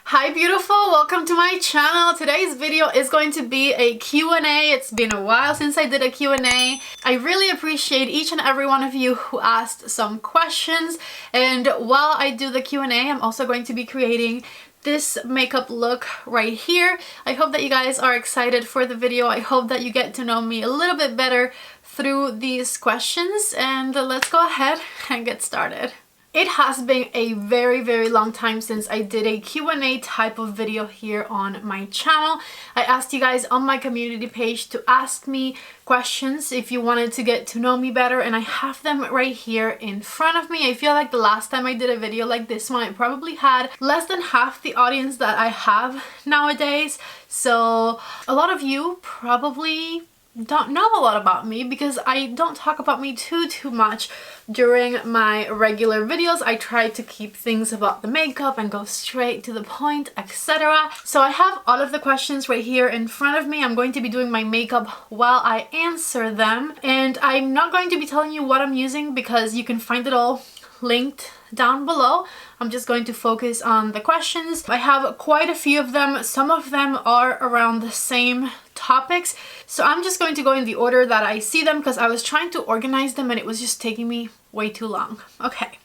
Hi beautiful, welcome to my channel. Today's video is going to be a Q&A. It's been a while since I did a Q&A. I really appreciate each and every one of you who asked some questions, and while I do the Q&A, I'm also going to be creating this makeup look right here. I hope that you guys are excited for the video. I hope that you get to know me a little bit better through these questions, and let's go ahead and get started. It has been a very long time since I did a Q&A type of video here on my channel. I asked you guys on my community page to ask me questions if you wanted to get to know me better, and I have them right here in front of me. I feel like the last time I did a video like this one, I probably had less than half the audience that I have nowadays. So a lot of you probably don't know a lot about me because I don't talk about me too much during my regular videos. I try to keep things about the makeup and go straight to the point, etc. So I have all of the questions right here in front of me. I'm going to be doing my makeup while I answer them, and I'm not going to be telling you what I'm using because you can find it all linked down below. I'm just going to focus on the questions. I have quite a few of them. Some of them are around the same topics, so I'm just going to go in the order that I see them because I was trying to organize them and it was just taking me way too long. Okay,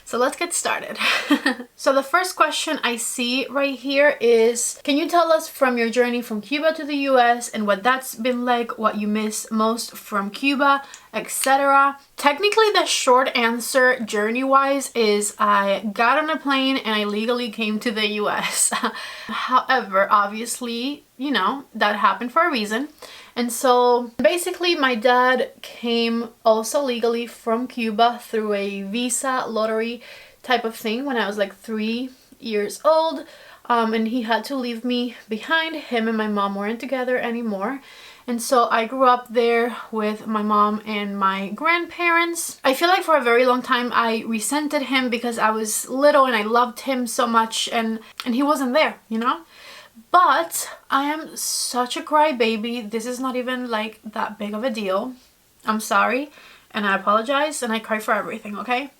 so let's get started. So the first question I see right here is, can you tell us from your journey from Cuba to the US and what that's been like, what you miss most from Cuba, etc. Technically, the short answer journey-wise is I got on a plane and I legally came to the US. However, obviously, you know, that happened for a reason. And so basically my dad came also legally from Cuba through a visa lottery type of thing when I was like 3 years old. And he had to leave me behind. Him and my mom weren't together anymore. And so I grew up there with my mom and my grandparents. I feel like for a very long time I resented him because I was little and I loved him so much, and he wasn't there, you know? But I am such a crybaby. This is not even like that big of a deal. I'm sorry and I apologize and I cry for everything, okay?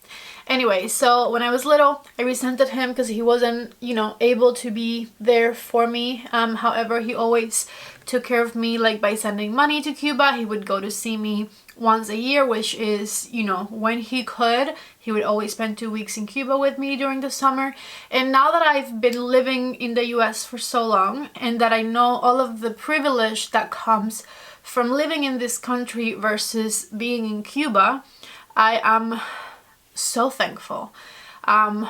Anyway, so when I was little, I resented him because he wasn't, you know, able to be there for me. However, he always took care of me, like by sending money to Cuba. He would go to see me once a year, which is, you know, when he could. He would always spend 2 weeks in Cuba with me during the summer. And now that I've been living in the US for so long and that I know all of the privilege that comes from living in this country versus being in Cuba, I am so thankful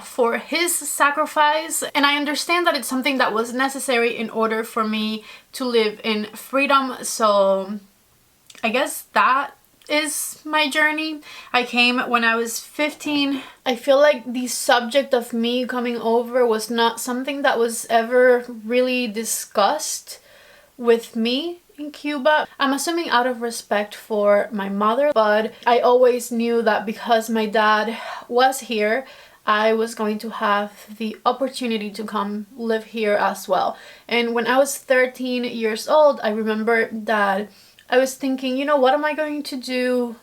for his sacrifice, and I understand that it's something that was necessary in order for me to live in freedom. So I guess that is my journey. I came when I was 15. I feel like the subject of me coming over was not something that was ever really discussed with me in Cuba. I'm assuming out of respect for my mother, but I always knew that because my dad was here, I was going to have the opportunity to come live here as well. And when I was 13 years old, I remember that I was thinking, you know, what am I going to do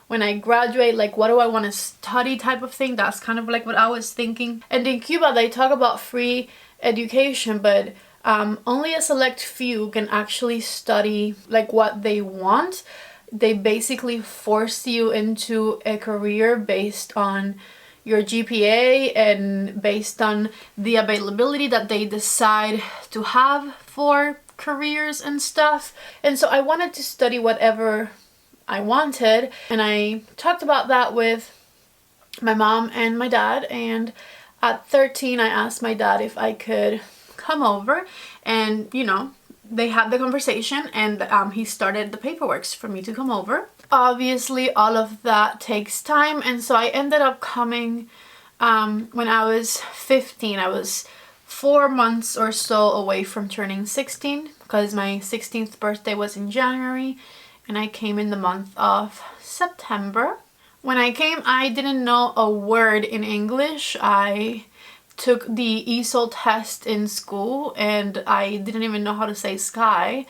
when I graduate? Like, what do I want to study type of thing? That's kind of like what I was thinking. And in Cuba, they talk about free education, but only a select few can actually study like what they want. They basically force you into a career based on your GPA and based on the availability that they decide to have for careers and stuff. And so I wanted to study whatever I wanted, and I talked about that with my mom and my dad, and at 13 I asked my dad if I could come over, and you know, they had the conversation, and he started the paperwork for me to come over. Obviously all of that takes time, and so I ended up coming when I was 15. I was 4 months or so away from turning 16 because my 16th birthday was in January and I came in the month of September. When I came, I didn't know a word in English. I took the ESOL test in school and I didn't even know how to say sky.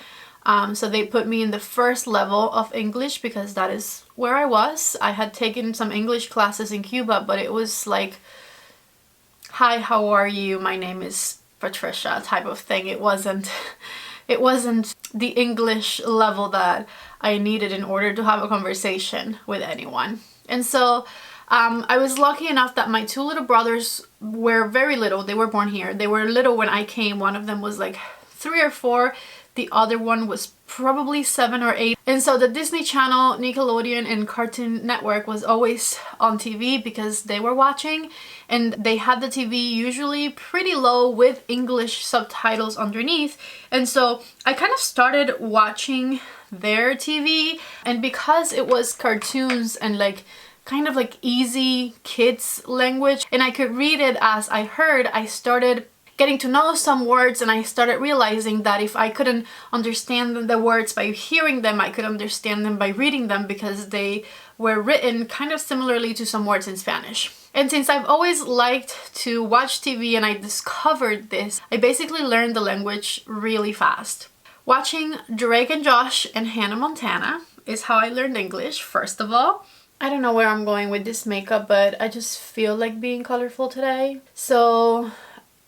So they put me in the first level of English because that is where I was. I had taken some English classes in Cuba, but it was like, hi, how are you? My name is Patricia type of thing. It wasn't the English level that I needed in order to have a conversation with anyone. And so I was lucky enough that my two little brothers were very little. They were born here. They were little when I came. One of them was like 3 or 4. The other one was probably 7 or 8. And so the Disney Channel, Nickelodeon, and Cartoon Network was always on TV because they were watching, and they had the TV usually pretty low with English subtitles underneath. And so I kind of started watching their TV, and because it was cartoons and like kind of like easy kids language and I could read it as I heard, I started getting to know some words, and I started realizing that if I couldn't understand the words by hearing them, I could understand them by reading them because they were written kind of similarly to some words in Spanish. And since I've always liked to watch TV and I discovered this, I basically learned the language really fast. Watching Drake and Josh and Hannah Montana is how I learned English, first of all. I don't know where I'm going with this makeup, but I just feel like being colorful today. So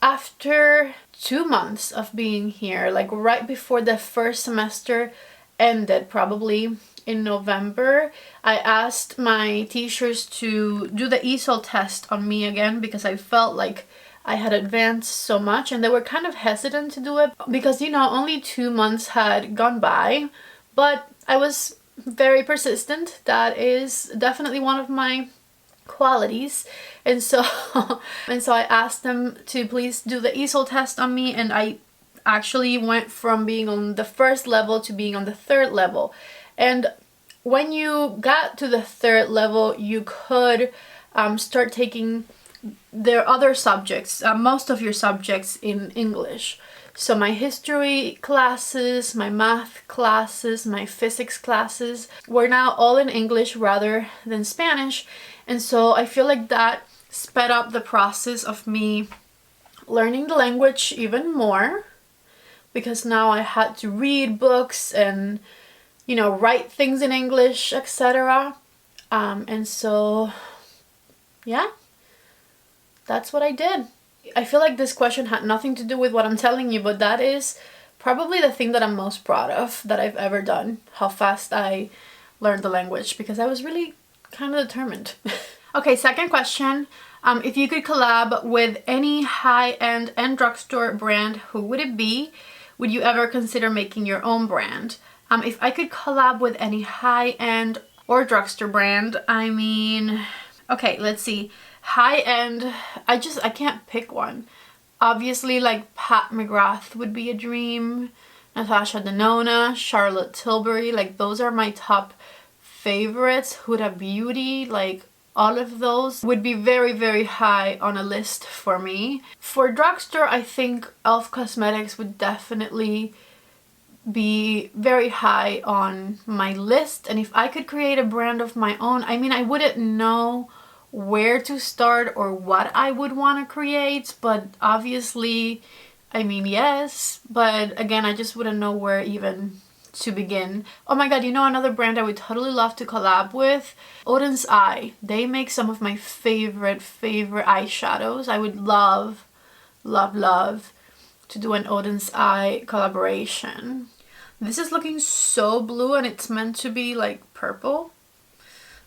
after 2 months of being here, like right before the first semester ended, probably in November, I asked my teachers to do the ESOL test on me again because I felt like I had advanced so much, and they were kind of hesitant to do it because, you know, only 2 months had gone by, but I was very persistent. That is definitely one of my qualities. And so I asked them to please do the ESOL test on me, and I actually went from being on the first level to being on the 3rd level. And when you got to the 3rd level, you could start taking their other subjects, most of your subjects in English. So my history classes, my math classes, my physics classes were now all in English rather than Spanish. And so I feel like that sped up the process of me learning the language even more, because now I had to read books and, you know, write things in English, etc. And so, yeah, that's what I did. I feel like this question had nothing to do with what I'm telling you, but that is probably the thing that I'm most proud of that I've ever done, how fast I learned the language, because I was really kind of determined. Okay, second question. If you could collab with any high-end and drugstore brand, who would it be? Would you ever consider making your own brand? If I could collab with any high-end or drugstore brand, I mean, okay, let's see. High-end, I can't pick one. Obviously, like Pat McGrath would be a dream. Natasha Denona, Charlotte Tilbury, like those are my top favorites. Huda Beauty, like all of those would be very, very high on a list for me. For drugstore, I think e.l.f. Cosmetics would definitely be very high on my list. And if I could create a brand of my own, I mean, I wouldn't know where to start or what I would want to create, but obviously, I mean, yes, but again, I just wouldn't know where even to begin. Oh my god, you know another brand I would totally love to collab with? Odin's Eye. They make some of my favorite eyeshadows. I would love to do an Odin's Eye collaboration. This is looking so blue and it's meant to be like purple.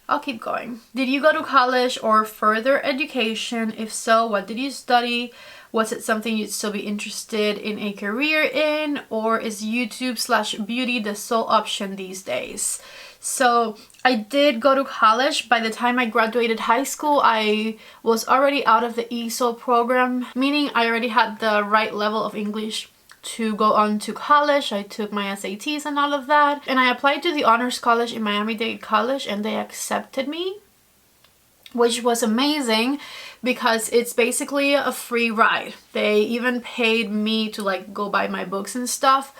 I'll keep going. Did you go to college or further education? If so, what did you study? Was it something you'd still be interested in a career in? Or is YouTube/beauty the sole option these days? So I did go to college. By the time I graduated high school, I was already out of the ESOL program, meaning I already had the right level of English to go on to college. I took my SATs and all of that, and I applied to the honors college in Miami-Dade College, and they accepted me, which was amazing because it's basically a free ride. They even paid me to like go buy my books and stuff,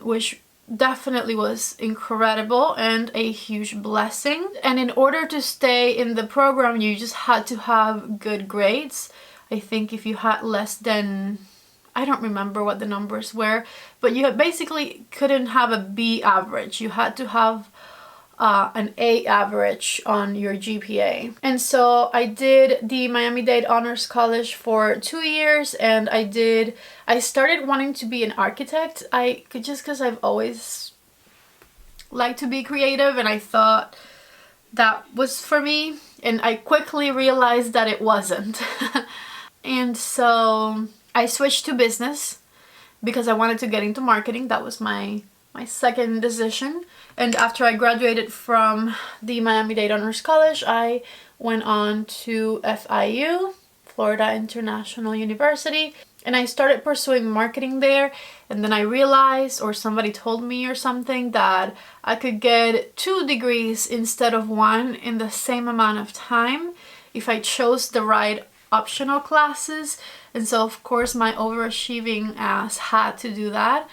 which definitely was incredible and a huge blessing. And in order to stay in the program, you just had to have good grades. I think if you had less than, I don't remember what the numbers were, but you basically couldn't have a B average. You had to have an A average on your GPA. And so I did the Miami-Dade Honors College for 2 years, and I started wanting to be an architect. Just because I've always liked to be creative, and I thought that was for me, and I quickly realized that it wasn't. And so I switched to business because I wanted to get into marketing. That was my second decision. And after I graduated from the Miami-Dade Honors College, I went on to FIU, Florida International University, and I started pursuing marketing there. And then I realized, or somebody told me or something, that I could get 2 degrees instead of 1 in the same amount of time if I chose the right optional classes. And so of course my overachieving ass had to do that.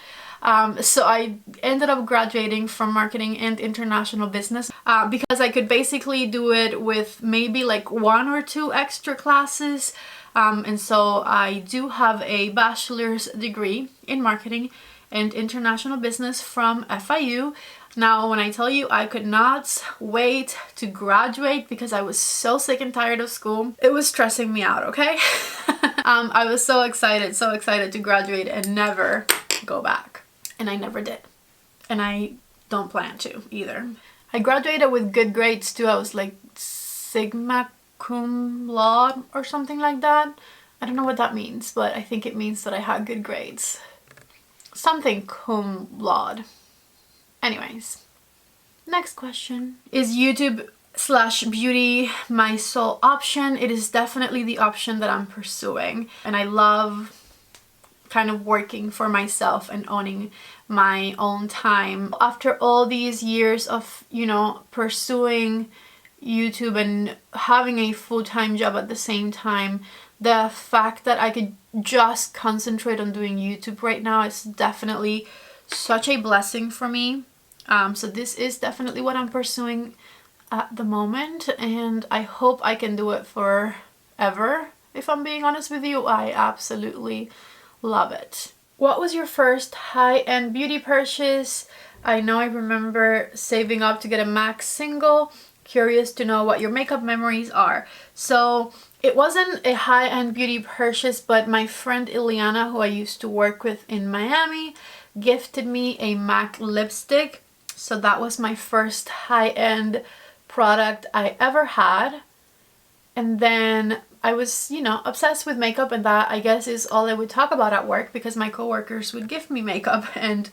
So I ended up graduating from marketing and international business because I could basically do it with maybe like 1 or 2 extra classes. And so I do have a bachelor's degree in marketing and international business from FIU. Now, when I tell you I could not wait to graduate because I was so sick and tired of school, it was stressing me out, okay? I was so excited to graduate and never go back. And I never did. And I don't plan to either. I graduated with good grades too. I was like sigma cum laude or something like that. I don't know what that means, but I think it means that I had good grades. Something cum laude. Anyways, next question. Is YouTube/beauty my sole option? It is definitely the option that I'm pursuing. And I love kind of working for myself and owning my own time. After all these years of, you know, pursuing YouTube and having a full-time job at the same time, the fact that I could just concentrate on doing YouTube right now is definitely such a blessing for me. So this is definitely what I'm pursuing at the moment, and I hope I can do it forever. If I'm being honest with you, I absolutely love it. What was your first high-end beauty purchase? I know I remember saving up to get a MAC single. Curious to know what your makeup memories are. So it wasn't a high-end beauty purchase, but my friend Ileana, who I used to work with in Miami, gifted me a MAC lipstick. So that was my first high-end product I ever had. And then I was, you know, obsessed with makeup, and that I guess is all I would talk about at work because my coworkers would gift me makeup, and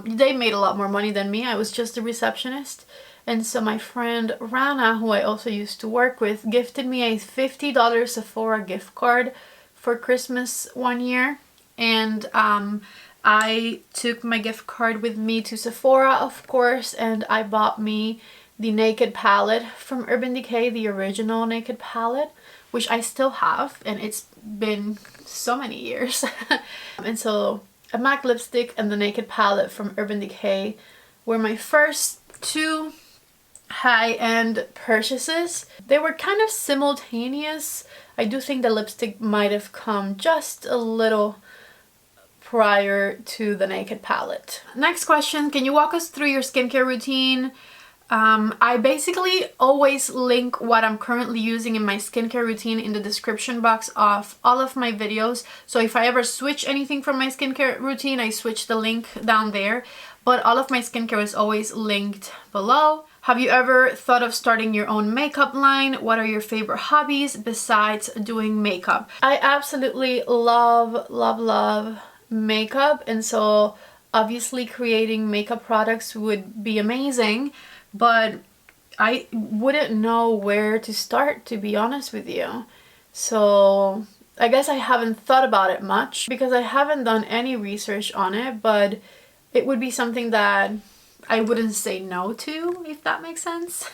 they made a lot more money than me. I was just a receptionist. And so my friend Rana, who I also used to work with, gifted me a $50 Sephora gift card for Christmas one year. And I took my gift card with me to Sephora, of course, and I bought me the Naked palette from Urban Decay, the original Naked palette, which I still have, and it's been so many years. And so a MAC lipstick and the Naked palette from Urban Decay were my first 2 high-end purchases. They were kind of simultaneous. I do think the lipstick might have come just a little prior to the Naked palette. Next question, can you walk us through your skincare routine? I basically always link what I'm currently using in my skincare routine in the description box of all of my videos. So if I ever switch anything from my skincare routine, I switch the link down there. But all of my skincare is always linked below. Have you ever thought of starting your own makeup line? What are your favorite hobbies besides doing makeup? I absolutely love makeup, and so obviously creating makeup products would be amazing, but I wouldn't know where to start, to be honest with you. So I guess I haven't thought about it much because I haven't done any research on it, but it would be something that I wouldn't say no to, if that makes sense.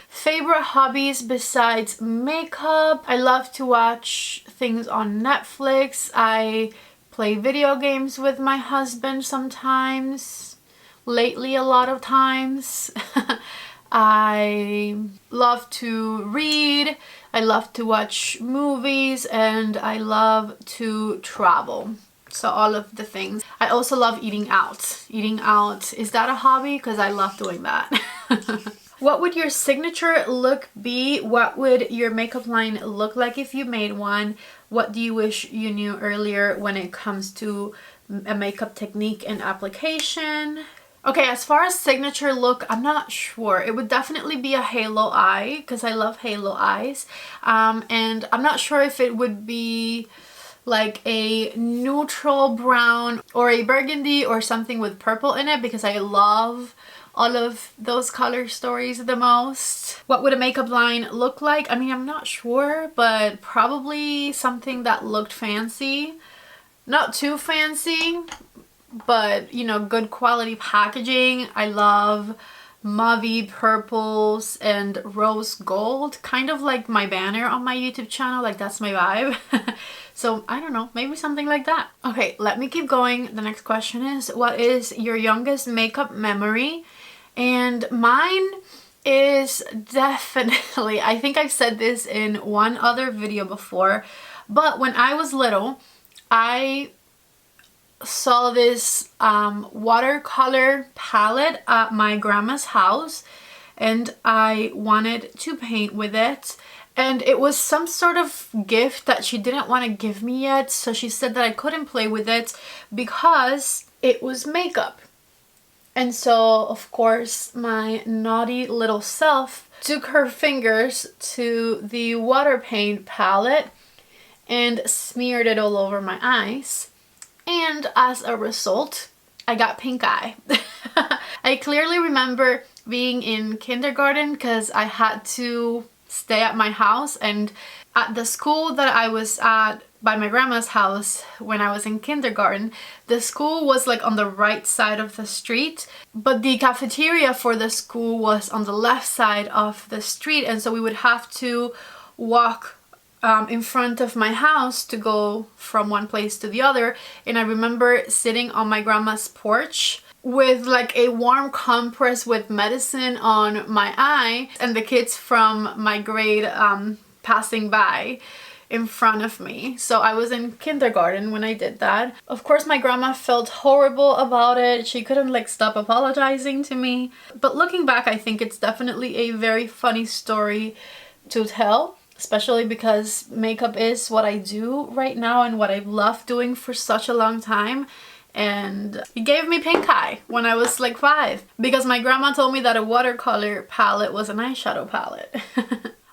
Favorite hobbies besides makeup? I love to watch things on Netflix. I play video games with my husband sometimes. Lately, a lot of times. I love to read. I love to watch movies, and I love to travel. So all of the things. I also love eating out. Eating out, is that a hobby? Because I love doing that. What would your signature look be? What would your makeup line look like if you made one? What do you wish you knew earlier when it comes to a makeup technique and application? Okay, as far as signature look, I'm not sure. It would definitely be a halo eye because I love halo eyes. And I'm not sure if it would be like a neutral brown or a burgundy or something with purple in it because I love all of those color stories the most. What would a makeup line look like? I mean, I'm not sure, but probably something that looked fancy. Not too fancy, but you know, good quality packaging. I love mauvey purples and rose gold, kind of like my banner on my YouTube channel. Like, that's my vibe. So I don't know, maybe something like that. Okay, let me keep going. The next question is, what is your youngest makeup memory? And mine is definitely, I think I've said this in one other video before, but when I was little, I saw this watercolor palette at my grandma's house and I wanted to paint with it, and it was some sort of gift that she didn't want to give me yet, so she said that I couldn't play with it because it was makeup. And so of course my naughty little self took her fingers to the water paint palette and smeared it all over my eyes. And as a result, I got pink eye. I clearly remember being in kindergarten because I had to stay at my house, and at the school that I was at by my grandma's house when I was in kindergarten, the school was like on the right side of the street, but the cafeteria for the school was on the left side of the street, and so we would have to walk in front of my house to go from one place to the other. And I remember sitting on my grandma's porch with like a warm compress with medicine on my eye, and the kids from my grade passing by in front of me. So I was in kindergarten when I did that. Of course my grandma felt horrible about it. She couldn't like stop apologizing to me. But looking back, I think it's definitely a very funny story to tell, especially because makeup is what I do right now and what I've loved doing for such a long time. And it gave me pink eye when I was like 5 because my grandma told me that a watercolor palette was an eyeshadow palette.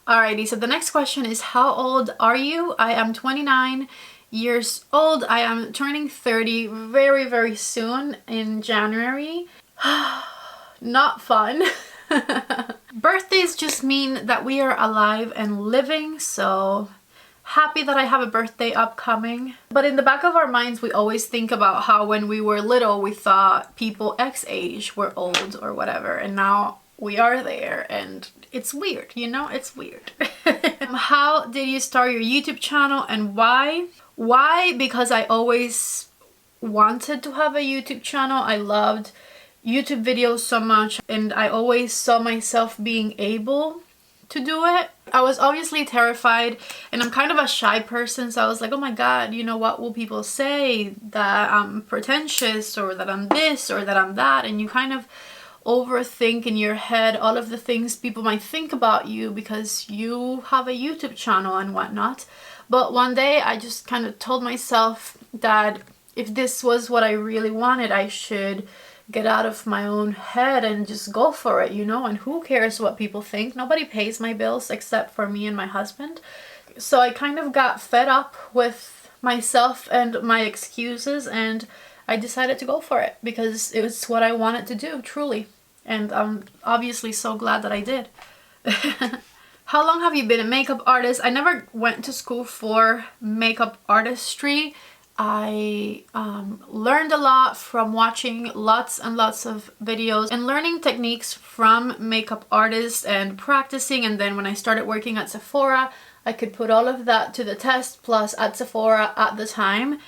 Alrighty, so the next question is, how old are you? I am 29 years old. I am turning 30 very, very soon in January. Not fun. Birthdays just mean that we are alive and living, so happy that I have a birthday upcoming. But in the back of our minds, we always think about how when we were little, we thought people X age were old or whatever, and now we are there, and it's weird, you know, it's weird. How did you start your YouTube channel and why? Why? Because I always wanted to have a YouTube channel. I loved YouTube videos so much, and I always saw myself being able to do it. I was obviously terrified, and I'm kind of a shy person, so I was like, oh my god, you know, what will people say? That I'm pretentious, or that I'm this, or that I'm that, and you kind of overthink in your head all of the things people might think about you because you have a YouTube channel and whatnot. But one day I just kind of told myself that if this was what I really wanted, I should get out of my own head and just go for it, you know, and who cares what people think? Nobody pays my bills except for me and my husband. So I kind of got fed up with myself and my excuses, and I decided to go for it because it was what I wanted to do, truly. And I'm obviously so glad that I did. How long have you been a makeup artist? I never went to school for makeup artistry. I learned a lot from watching lots and lots of videos and learning techniques from makeup artists and practicing. And then when I started working at Sephora, I could put all of that to the test. Plus at Sephora at the time,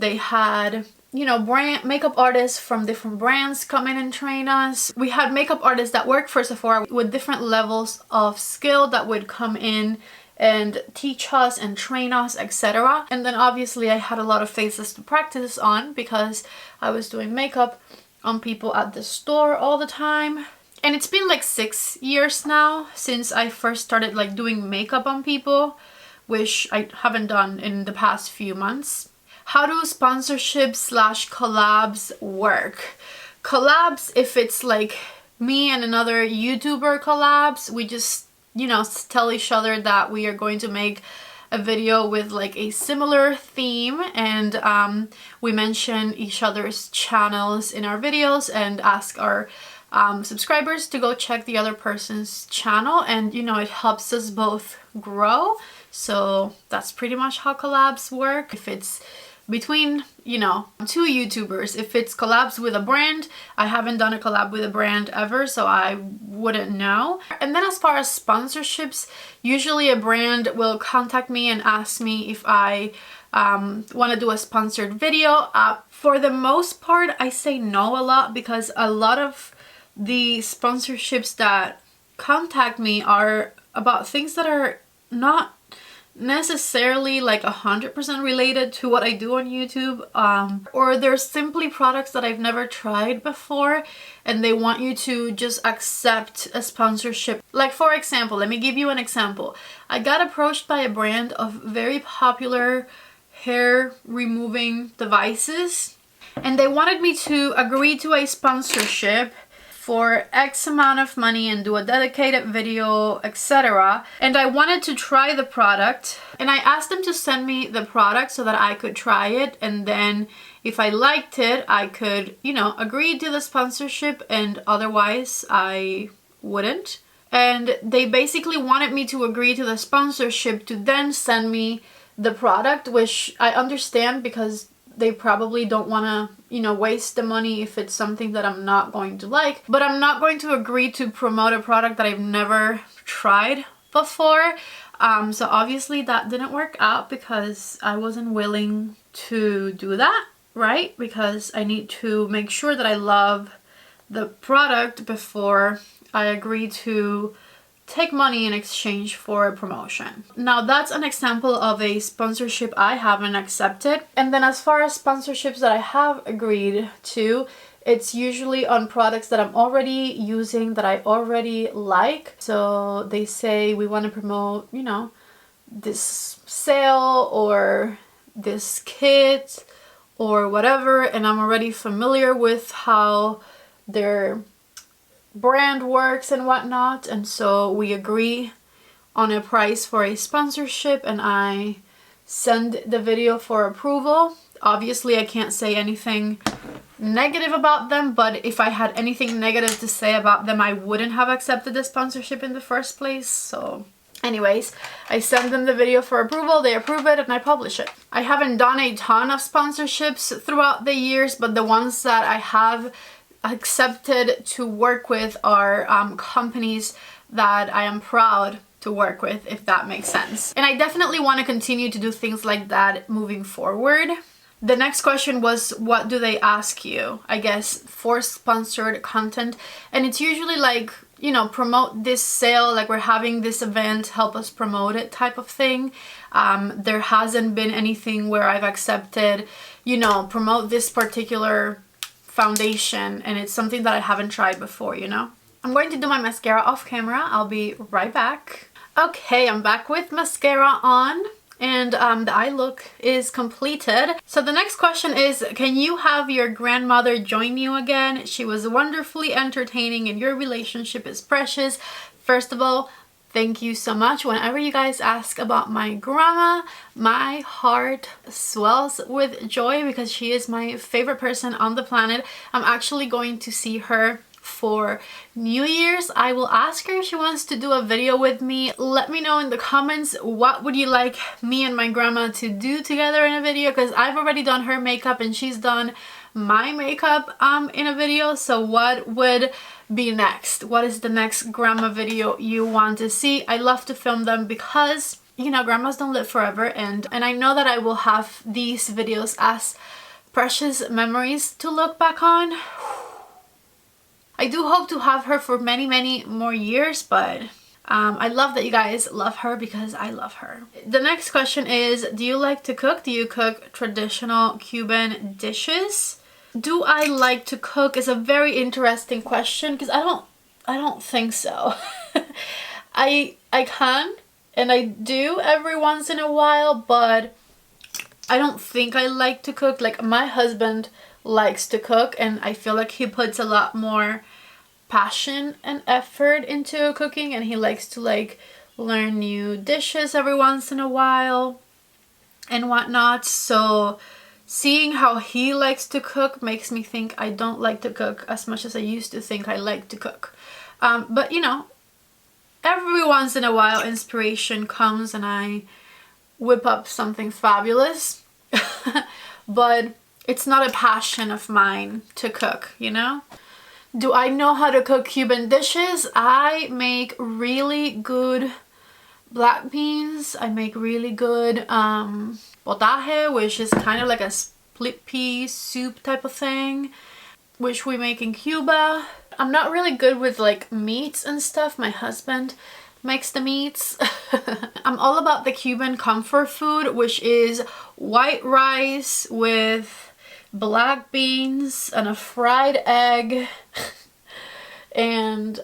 they had, you know, makeup artists from different brands come in and train us. We had makeup artists that worked for Sephora with different levels of skill that would come in and teach us and train us, etc. And then obviously I had a lot of faces to practice on because I was doing makeup on people at the store all the time. And it's been like 6 years now since I first started like doing makeup on people, which I haven't done in the past few months. How do sponsorships / collabs work? Collabs, if it's like me and another YouTuber collabs, we just, you know, tell each other that we are going to make a video with like a similar theme, and we mention each other's channels in our videos and ask our subscribers to go check the other person's channel, and you know, it helps us both grow. So that's pretty much how collabs work. If it's between, you know, two YouTubers, if it's collabs with a brand, I haven't done a collab with a brand ever, so I wouldn't know. And then as far as sponsorships, usually a brand will contact me and ask me if I want to do a sponsored video. For the most part, I say no a lot, because a lot of the sponsorships that contact me are about things that are not necessarily like 100% related to what I do on YouTube, or there's simply products that I've never tried before and they want you to just accept a sponsorship. Like, for example, let me give you an example. I got approached by a brand of very popular hair removing devices, and they wanted me to agree to a sponsorship for X amount of money and do a dedicated video, etc. And I wanted to try the product, and I asked them to send me the product so that I could try it, and then if I liked it, I could, you know, agree to the sponsorship, and otherwise I wouldn't. And they basically wanted me to agree to the sponsorship to then send me the product, which I understand, because they probably don't want to, you know, waste the money if it's something that I'm not going to like. But I'm not going to agree to promote a product that I've never tried before. So obviously that didn't work out because I wasn't willing to do that, right? Because I need to make sure that I love the product before I agree to take money in exchange for a promotion. Now that's an example of a sponsorship I haven't accepted. And then as far as sponsorships that I have agreed to, it's usually on products that I'm already using, that I already like. So they say we want to promote, you know, this sale or this kit or whatever, and I'm already familiar with how their brand works and whatnot, and so we agree on a price for a sponsorship, and I send the video for approval. Obviously I can't say anything negative about them, but if I had anything negative to say about them, I wouldn't have accepted the sponsorship in the first place. So anyways, I send them the video for approval, they approve it, and I publish it. I haven't done a ton of sponsorships throughout the years, but the ones that I have accepted to work with are companies that I am proud to work with, if that makes sense. And I definitely want to continue to do things like that moving forward. The next question was, what do they ask you? I guess for sponsored content. And it's usually like, you know, promote this sale, like we're having this event, help us promote it type of thing. There hasn't been anything where I've accepted, you know, promote this particular foundation, and it's something that I haven't tried before, you know. I'm going to do my mascara off camera. I'll be right back. Okay, I'm back with mascara on, and the eye look is completed. So the next question is, can you have your grandmother join you again? She was wonderfully entertaining and your relationship is precious. First of all, thank you so much. Whenever you guys ask about my grandma, my heart swells with joy because she is my favorite person on the planet. I'm actually going to see her for New Year's. I will ask her if she wants to do a video with me. Let me know in the comments, what would you like me and my grandma to do together in a video, because I've already done her makeup and she's done my makeup in a video. So what would be next? What is the next grandma video you want to see? I love to film them because, you know, grandmas don't live forever, and I know that I will have these videos as precious memories to look back on. I do hope to have her for many more years, but I love that you guys love her because I love her. The next question is, do you like to cook? Do you cook traditional Cuban dishes? Do I like to cook is a very interesting question because I don't think so. I can and I do every once in a while, but I don't think I like to cook. Like, my husband likes to cook and I feel like he puts a lot more passion and effort into cooking, and he likes to like learn new dishes every once in a while and whatnot. So seeing how he likes to cook makes me think I don't like to cook as much as I used to think I like to cook. But you know, every once in a while inspiration comes and I whip up something fabulous. But it's not a passion of mine to cook, you know? Do I know how to cook Cuban dishes? I make really good black beans. I make really good potaje, which is kind of like a split pea soup type of thing, which we make in Cuba. I'm not really good with like meats and stuff. My husband makes the meats. I'm all about the Cuban comfort food, which is white rice with black beans and a fried egg and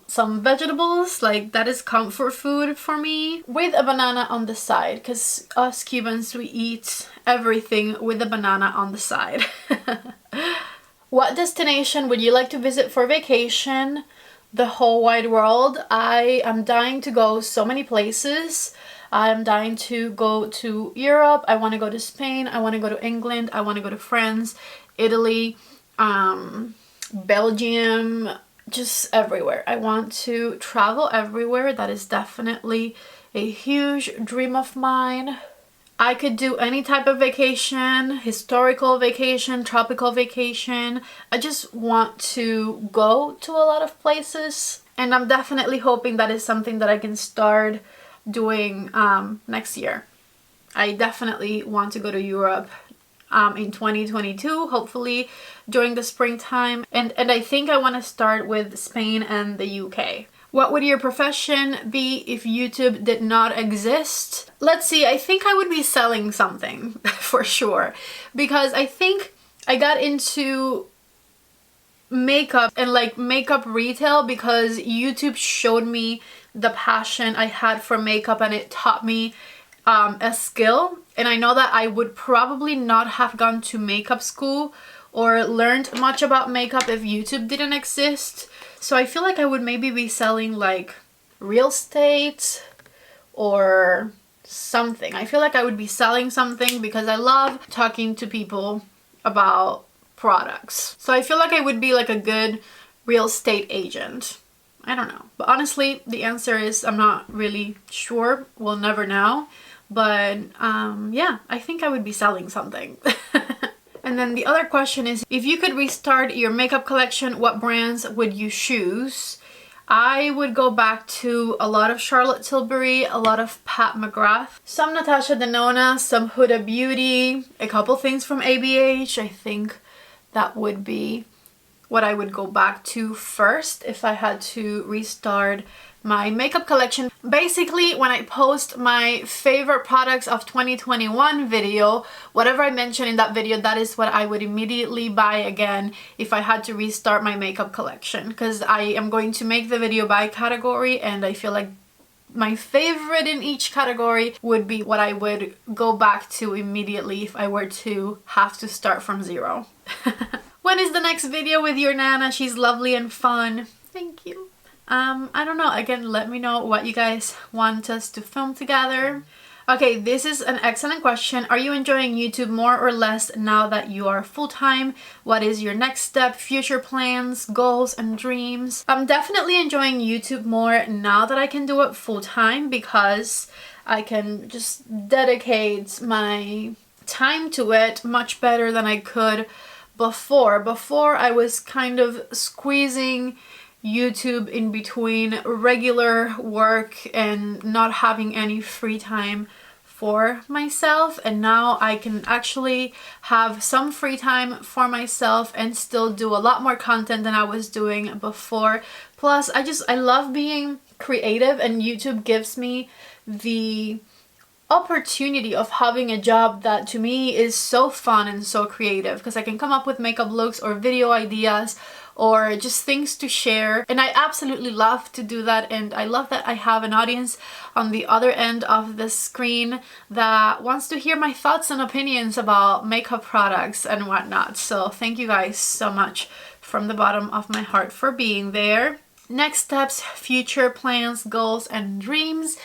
some vegetables. Like, that is comfort food for me, with a banana on the side, because us Cubans, we eat everything with a banana on the side. What destination would you like to visit for vacation? The whole wide world. I am dying to go so many places. I'm dying to go to Europe. I want to go to Spain. I want to go to England. I want to go to France, Italy, Belgium, just everywhere. I want to travel everywhere. That is definitely a huge dream of mine. I could do any type of vacation, historical vacation, tropical vacation. I just want to go to a lot of places, and I'm definitely hoping that is something that I can start doing next year. I definitely want to go to Europe in 2022, hopefully during the springtime, and I think I want to start with Spain and the UK. What would your profession be if YouTube did not exist? Let's see, I think I would be selling something for sure, because I think I got into makeup and like makeup retail because YouTube showed me the passion I had for makeup, and it taught me a skill. And I know that I would probably not have gone to makeup school or learned much about makeup if YouTube didn't exist. So I feel like I would maybe be selling like real estate or something. I feel like I would be selling something because I love talking to people about products. So I feel like I would be like a good real estate agent. I don't know. But honestly, the answer is I'm not really sure. We'll never know. But yeah, I think I would be selling something. And then the other question is, if you could restart your makeup collection, what brands would you choose? I would go back to a lot of Charlotte Tilbury, a lot of Pat McGrath, some Natasha Denona, some Huda Beauty, a couple things from ABH. I think that would be what I would go back to first if I had to restart my makeup collection. Basically, when I post my favorite products of 2021 video, whatever I mention in that video, that is what I would immediately buy again if I had to restart my makeup collection, because I am going to make the video by category, and I feel like my favorite in each category would be what I would go back to immediately if I were to have to start from zero. When is the next video with your Nana? She's lovely and fun. Thank you. I don't know, again, let me know what you guys want us to film together. Okay, this is an excellent question. Are you enjoying YouTube more or less now that you are full-time? What is your next step, future plans, goals, and dreams? I'm definitely enjoying YouTube more now that I can do it full-time, because I can just dedicate my time to it much better than I could before. Before, I was kind of squeezing YouTube in between regular work and not having any free time for myself, and now I can actually have some free time for myself and still do a lot more content than I was doing before. Plus, I love being creative, and YouTube gives me the opportunity of having a job that to me is so fun and so creative, because I can come up with makeup looks or video ideas or just things to share, and I absolutely love to do that. And I love that I have an audience on the other end of the screen that wants to hear my thoughts and opinions about makeup products and whatnot. So thank you guys so much from the bottom of my heart for being there. Next steps, future plans, goals, and dreams.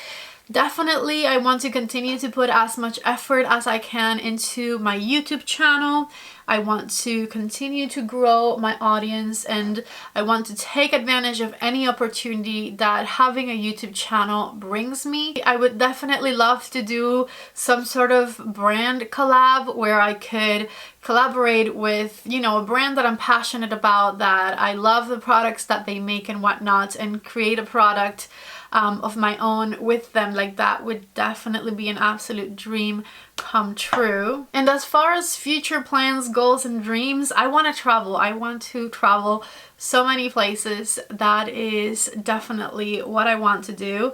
Definitely, I want to continue to put as much effort as I can into my YouTube channel. I want to continue to grow my audience, and I want to take advantage of any opportunity that having a YouTube channel brings me. I would definitely love to do some sort of brand collab where I could collaborate with, you know, a brand that I'm passionate about, that I love the products that they make and whatnot, and create a product of my own with them. Like, that would definitely be an absolute dream come true. And as far as future plans, goals, and dreams, I want to travel. I want to travel so many places. That is definitely what I want to do.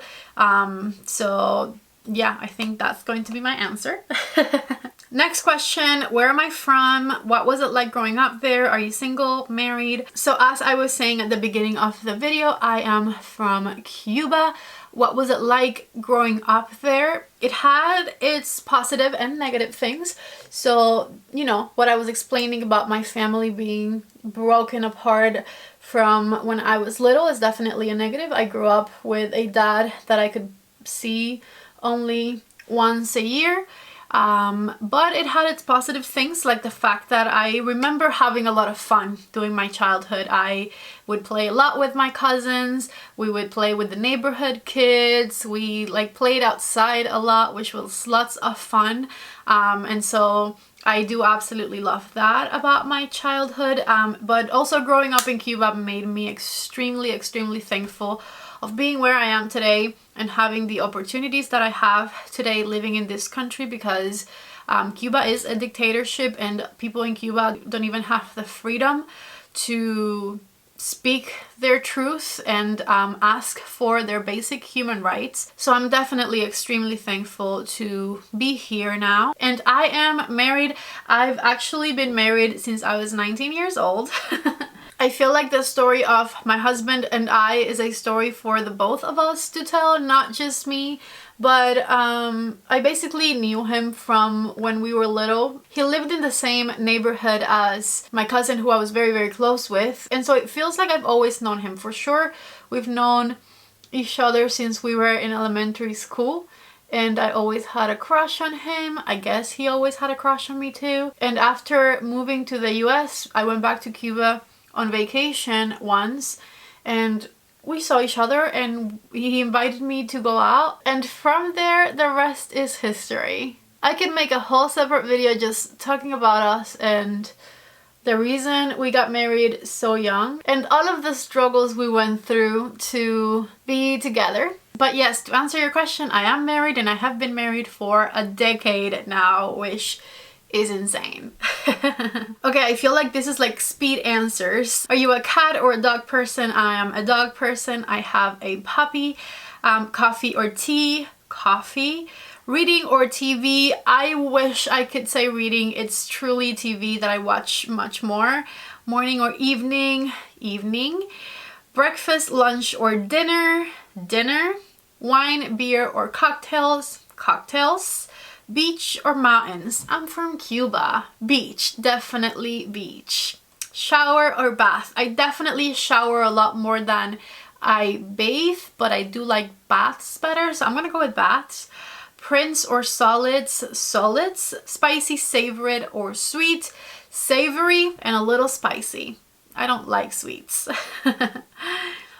So yeah, I think that's going to be my answer. Next question, where am I from? What was it like growing up there? Are you single, married? So as I was saying at the beginning of the video, I am from Cuba. What was it like growing up there? It had its positive and negative things. So, you know, what I was explaining about my family being broken apart from when I was little is definitely a negative. I grew up with a dad that I could see only once a year. But it had its positive things, like the fact that I remember having a lot of fun during my childhood. I would play a lot with my cousins, we would play with the neighborhood kids, we like played outside a lot, which was lots of fun. And so I do absolutely love that about my childhood. But also growing up in Cuba made me extremely thankful of being where I am today and having the opportunities that I have today living in this country, because Cuba is a dictatorship and people in Cuba don't even have the freedom to speak their truth and ask for their basic human rights. So I'm definitely extremely thankful to be here now. And I am married. I've actually been married since I was 19 years old. I feel like the story of my husband and I is a story for the both of us to tell, not just me. But I basically knew him from when we were little. He lived in the same neighborhood as my cousin, who I was very close with. And so it feels like I've always known him. For sure, we've known each other since we were in elementary school. And I always had a crush on him. I guess he always had a crush on me too. And after moving to the US, I went back to Cuba on vacation once, and we saw each other and he invited me to go out, and from there the rest is history. I could make a whole separate video just talking about us and the reason we got married so young and all of the struggles we went through to be together. But yes, to answer your question, I am married and I have been married for a decade now, which is insane. Okay, I feel like this is like speed answers. Are you a cat or a dog person? I am a dog person. I have a puppy. Coffee or tea? Coffee. Reading or TV? I wish I could say reading. It's truly TV that I watch much more. Morning or evening? Evening. Breakfast, lunch, or dinner? Dinner. Wine, beer, or cocktails? Cocktails. Beach or mountains? I'm from Cuba. Beach, definitely beach. Shower or bath? I definitely shower a lot more than I bathe, but I do like baths better, so I'm gonna go with baths. Prints or solids? Solids. Spicy, savory, or sweet? Savory and a little spicy. I don't like sweets.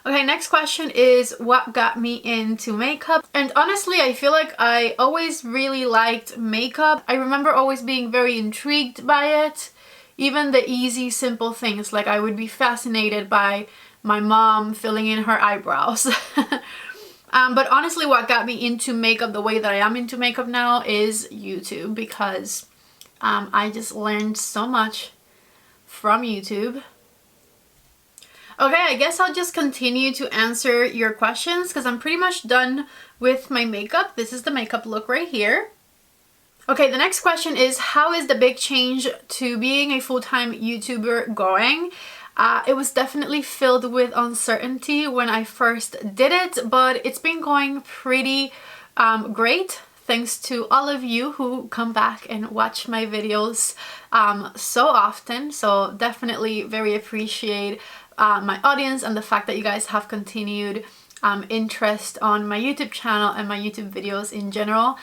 Okay, next question is what got me into makeup? And honestly, I feel like I always really liked makeup. I remember always being very intrigued by it. Even the easy, simple things, like I would be fascinated by my mom filling in her eyebrows. But honestly, what got me into makeup the way that I am into makeup now is YouTube, because I just learned so much from YouTube. Okay, I guess I'll just continue to answer your questions because I'm pretty much done with my makeup. This is the makeup look right here. Okay, the next question is, how is the big change to being a full-time YouTuber going? It was definitely filled with uncertainty when I first did it, but it's been going pretty great. Thanks to all of you who come back and watch my videos so often. So definitely very appreciate my audience and the fact that you guys have continued interest on my YouTube channel and my YouTube videos in general.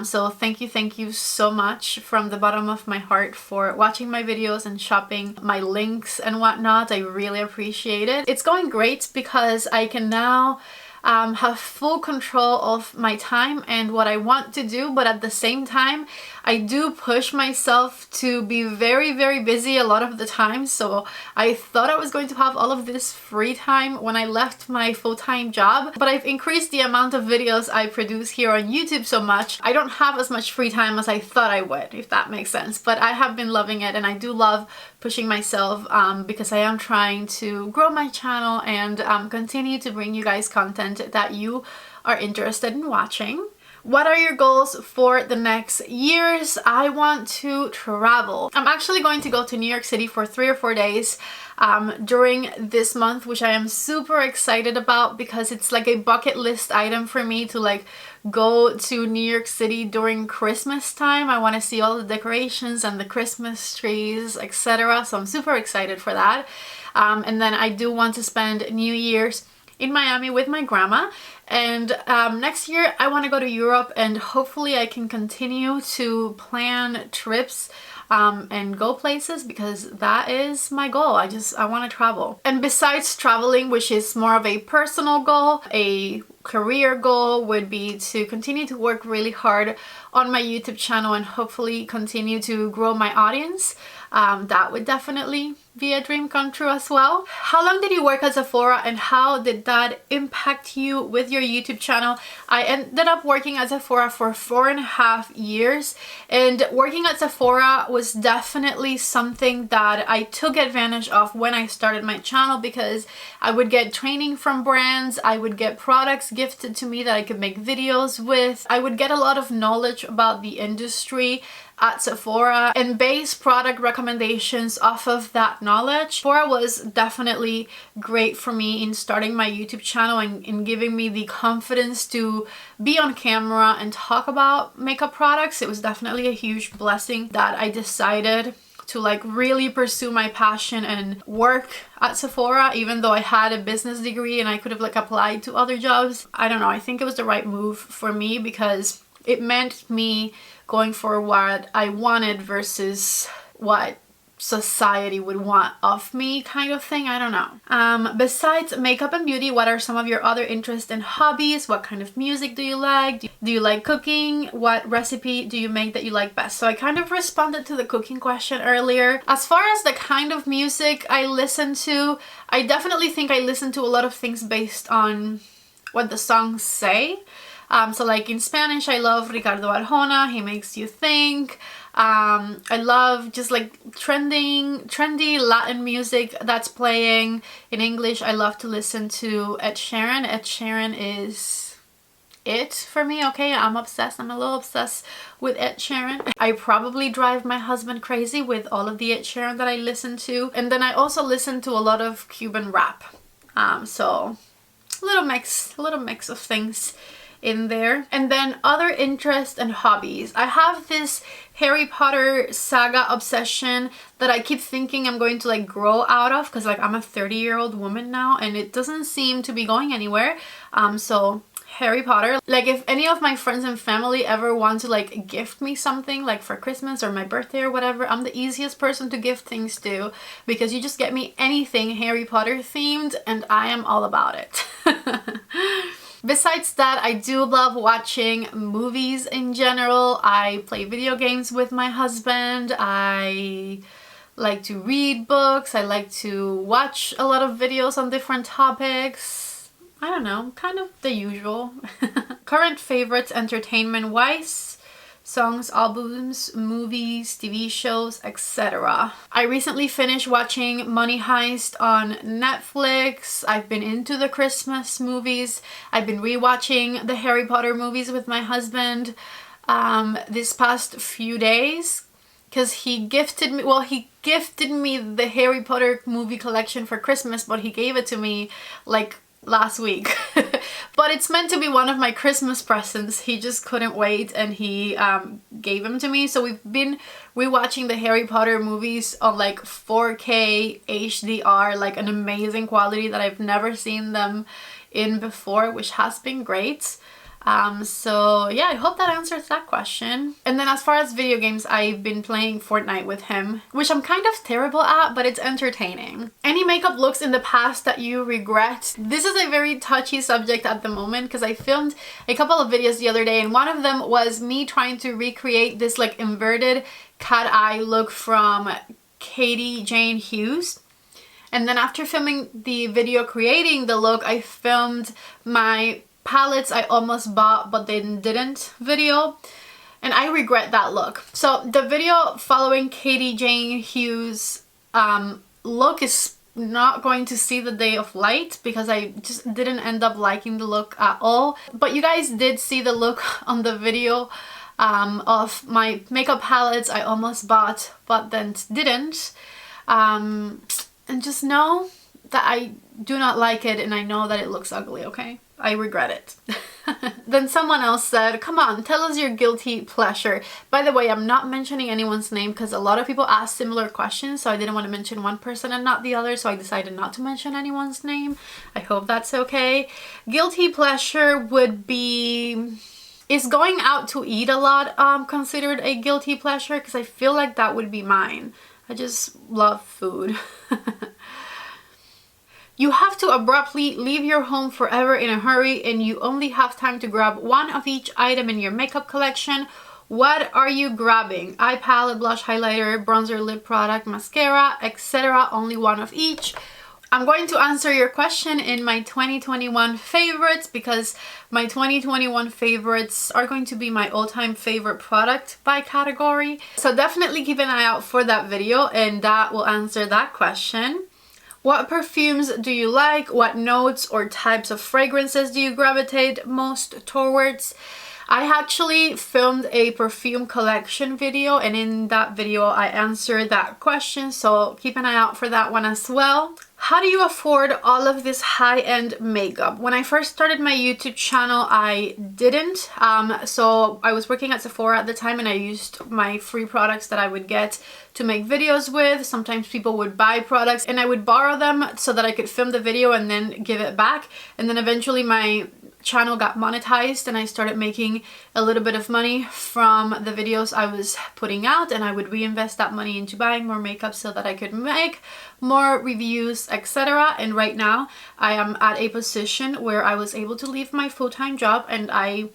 So thank you so much from the bottom of my heart for watching my videos and shopping my links and whatnot. I really appreciate it. It's going great because I can now have full control of my time and what I want to do, but at the same time I do push myself to be very busy a lot of the time. So I thought I was going to have all of this free time when I left my full-time job, but I've increased the amount of videos I produce here on YouTube so much I don't have as much free time as I thought I would, if that makes sense. But I have been loving it, and I do love pushing myself because I am trying to grow my channel and continue to bring you guys content that you are interested in watching. What are your goals for the next years? I want to travel. I'm actually going to go to New York City for 3 or 4 days during this month, which I am super excited about because it's like a bucket list item for me to like go to New York City during Christmas time. I want to see all the decorations and the Christmas trees, etc. So I'm super excited for that. And then I do want to spend New Year's in Miami with my grandma, and next year I want to go to Europe, and hopefully I can continue to plan trips and go places because that is my goal. I want to travel. And besides traveling, which is more of a personal goal, a career goal would be to continue to work really hard on my YouTube channel and hopefully continue to grow my audience. That would definitely be a dream come true as well. How long did you work at Sephora and how did that impact you with your YouTube channel? I ended up working at Sephora for 4.5 years, and working at Sephora was definitely something that I took advantage of when I started my channel because I would get training from brands, I would get products gifted to me that I could make videos with, I would get a lot of knowledge about the industry at Sephora and base product recommendations off of that knowledge. Sephora was definitely great for me in starting my YouTube channel and in giving me the confidence to be on camera and talk about makeup products. It was definitely a huge blessing that I decided to like really pursue my passion and work at Sephora, even though I had a business degree and I could have like applied to other jobs. I don't know, I think it was the right move for me because it meant me going for what I wanted versus what society would want of me, kind of thing. I don't know. Besides makeup and beauty, what are some of your other interests and hobbies? What kind of music do you like? Do you like cooking? What recipe do you make that you like best? So I kind of responded to the cooking question earlier. As far as the kind of music I listen to, I definitely think I listen to a lot of things based on what the songs say. So like in Spanish, I love Ricardo Arjona, he makes you think. I love just like trendy Latin music that's playing. In English, I love to listen to Ed Sheeran. Ed Sheeran is it for me, okay? I'm obsessed. I'm a little obsessed with Ed Sheeran. I probably drive my husband crazy with all of the Ed Sheeran that I listen to. And then I also listen to a lot of Cuban rap. So a little mix of things in there. And then other interests and hobbies. I have this Harry Potter saga obsession that I keep thinking I'm going to like grow out of because like I'm a 30-year-old woman now and it doesn't seem to be going anywhere. So Harry Potter, like if any of my friends and family ever want to like gift me something like for Christmas or my birthday or whatever, I'm the easiest person to gift things to because you just get me anything Harry Potter themed and I am all about it. Besides that, I do love watching movies in general. I play video games with my husband. I like to read books. I like to watch a lot of videos on different topics. I don't know, kind of the usual. Current favorites entertainment-wise. songs, albums, movies, TV shows, etc. I recently finished watching Money Heist on Netflix. I've been into the Christmas movies. I've been rewatching the Harry Potter movies with my husband this past few days, because he gifted me, well, he gifted me the Harry Potter movie collection for Christmas, but he gave it to me like last week. But it's meant to be one of my Christmas presents. He just couldn't wait and he gave them to me. So we've been rewatching the Harry Potter movies on like 4K HDR, like an amazing quality that I've never seen them in before, which has been great. So yeah, I hope that answers that question. And then as far as video games, I've been playing Fortnite with him, which I'm kind of terrible at, but it's entertaining. Any makeup looks in the past that you regret? This is a very touchy subject at the moment, because I filmed a couple of videos the other day, and one of them was me trying to recreate this like inverted cat eye look from Katie Jane Hughes. And then after filming the video creating the look, I filmed my palettes I almost bought but then didn't video, and I regret that look. So the video following Katie Jane Hughes look is not going to see the day of light because I just didn't end up liking the look at all. But you guys did see the look on the video of my makeup palettes I almost bought but then didn't, and just know that I do not like it, and I know that it looks ugly, okay? I regret it. Then someone else said, come on, tell us your guilty pleasure. By the way, I'm not mentioning anyone's name because a lot of people ask similar questions, so I didn't want to mention one person and not the other, so I decided not to mention anyone's name. I hope that's okay. Guilty pleasure would be... Is going out to eat a lot considered a guilty pleasure? Because I feel like that would be mine. I just love food. You have to abruptly leave your home forever in a hurry and you only have time to grab one of each item in your makeup collection. What are you grabbing? Eye palette, blush, highlighter, bronzer, lip product, mascara, etc. Only one of each. I'm going to answer your question in my 2021 favorites, because my 2021 favorites are going to be my all-time favorite product by category. So definitely keep an eye out for that video and that will answer that question. What perfumes do you like? What notes or types of fragrances do you gravitate most towards? I actually filmed a perfume collection video, and in that video I answered that question, so keep an eye out for that one as well. How do you afford all of this high-end makeup? When I first started my YouTube channel, I didn't. So I was working at Sephora at the time and I used my free products that I would get to make videos with. Sometimes people would buy products and I would borrow them so that I could film the video and then give it back. And then eventually my channel got monetized and I started making a little bit of money from the videos I was putting out, and I would reinvest that money into buying more makeup so that I could make more reviews, etc. And right now I am at a position where I was able to leave my full-time job and I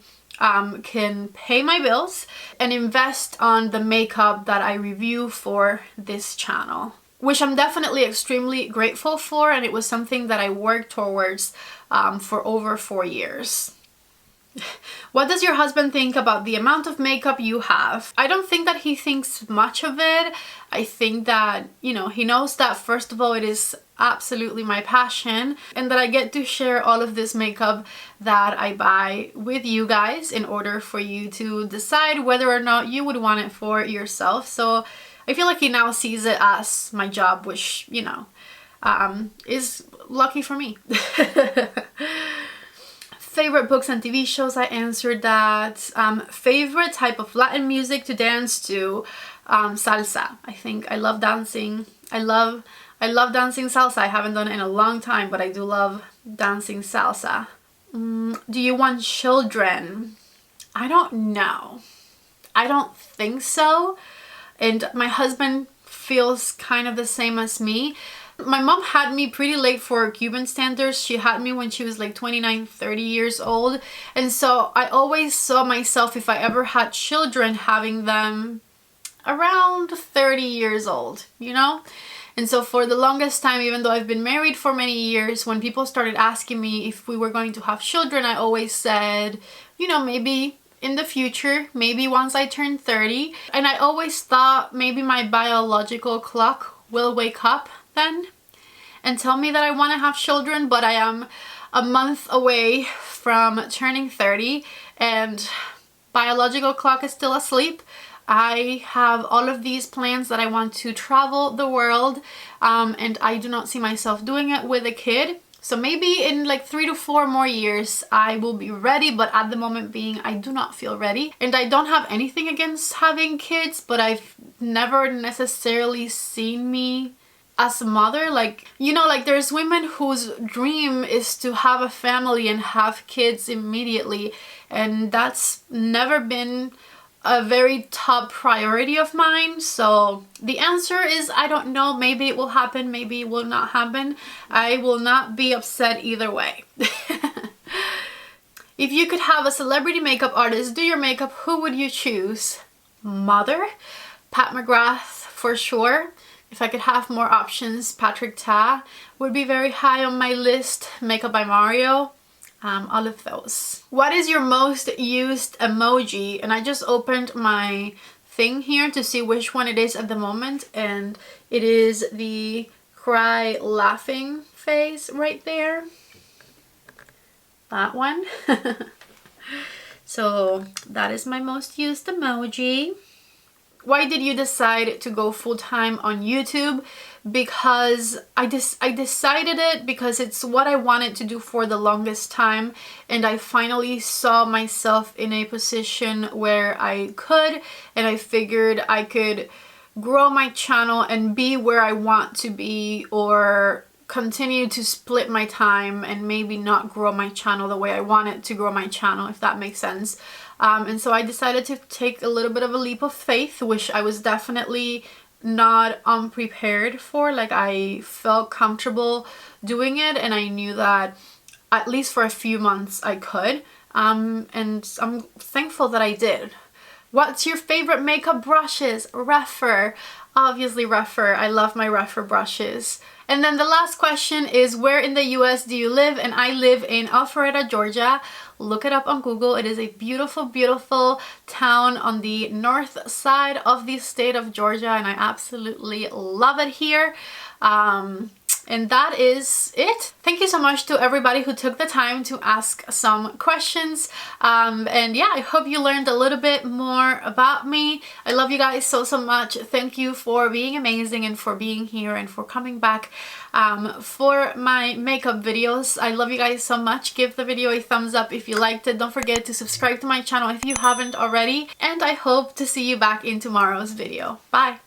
can pay my bills and invest on the makeup that I review for this channel, which I'm definitely extremely grateful for, and it was something that I worked towards for over 4 years. What does your husband think about the amount of makeup you have? I don't think that he thinks much of it. I think that, you know, he knows that first of all it is absolutely my passion and that I get to share all of this makeup that I buy with you guys in order for you to decide whether or not you would want it for yourself. So I feel like he now sees it as my job, which, you know, is lucky for me. Favorite books and TV shows, I answered that. Favorite type of Latin music to dance to, salsa. I think I love dancing. I love dancing salsa. I haven't done it in a long time, but I do love dancing salsa. Do you want children? I don't know. I don't think so. And my husband feels kind of the same as me. My mom had me pretty late for Cuban standards. She had me when she was like 29, 30 years old. And so I always saw myself, if I ever had children, having them around 30 years old, you know? And so for the longest time, even though I've been married for many years, when people started asking me if we were going to have children, I always said, you know, maybe in the future, maybe once I turn 30. And I always thought maybe my biological clock will wake up then and tell me that I want to have children, but I am a month away from turning 30 and biological clock is still asleep. I have all of these plans that I want to travel the world, and I do not see myself doing it with a kid. So maybe in like 3 to 4 more years I will be ready, but at the moment being I do not feel ready. And I don't have anything against having kids, but I've never necessarily seen me as a mother. Like, you know, like there's women whose dream is to have a family and have kids immediately, and that's never been a very top priority of mine. So the answer is I don't know. Maybe it will happen, maybe it will not happen. I will not be upset either way. If you could have a celebrity makeup artist do your makeup, who would you choose? Mother, Pat McGrath for sure. If I could have more options, Patrick Ta would be very high on my list. Makeup by Mario. All of those. What is your most used emoji? And I just opened my thing here to see which one it is at the moment, and it is the cry laughing face right there. That one. So that is my most used emoji. Why did you decide to go full-time on YouTube? Because I decided it because it's what I wanted to do for the longest time, and I finally saw myself in a position where I could, and I figured I could grow my channel and be where I want to be, or continue to split my time and maybe not grow my channel the way I wanted to grow my channel, if that makes sense. And so I decided to take a little bit of a leap of faith, which I was definitely not unprepared for. Like, I felt comfortable doing it, and I knew that at least for a few months I could. And I'm thankful that I did. What's your favorite makeup brushes? Rephr. Obviously Rephr. I love my Rephr brushes. And then the last question is, where in the US do you live? And I live in Alpharetta, Georgia. Look it up on Google. It is a beautiful, beautiful town on the north side of the state of Georgia, and I absolutely love it here. And that is it. Thank you so much to everybody who took the time to ask some questions. And yeah, I hope you learned a little bit more about me. I love you guys so, so much. Thank you for being amazing and for being here and for coming back for my makeup videos. I love you guys so much. Give the video a thumbs up if you liked it. Don't forget to subscribe to my channel if you haven't already. And I hope to see you back in tomorrow's video. Bye!